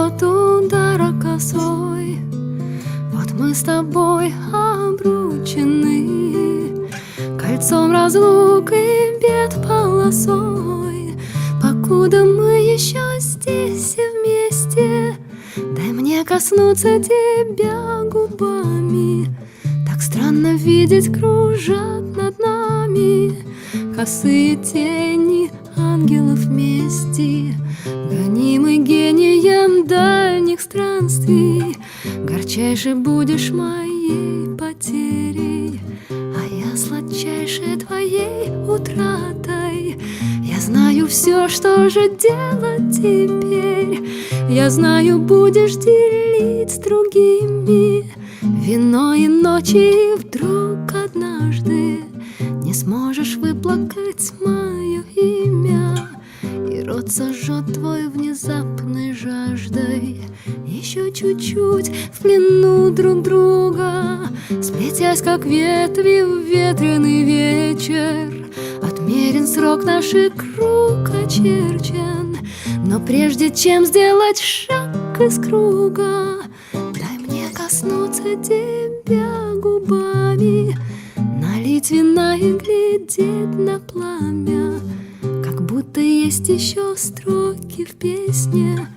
от удара косой. Вот мы с тобой обручены кольцом разлук и бед полосой. Покуда мы еще здесь и вместе, дай мне коснуться тебя губами. Так странно видеть, кружат над нами косые тени ангелов мести, гонимый гением дальних странствий. Горчайшей будешь моей потерей, а я сладчайшей твоей утратой. Я знаю все, что же делать теперь. Я знаю, будешь делить с другими вино и ночи, и вдруг однажды не сможешь выплакать мое имя, и рот сожжет твой внезапной жаждой. Еще чуть-чуть в плену друг друга, сплетясь, как ветви в ветреный вечер. Отмерен срок, наш и круг очерчен, но прежде чем сделать шаг из круга, дай мне коснуться тебя губами, налить вина и глядеть на пламя, как будто есть еще строки в песне.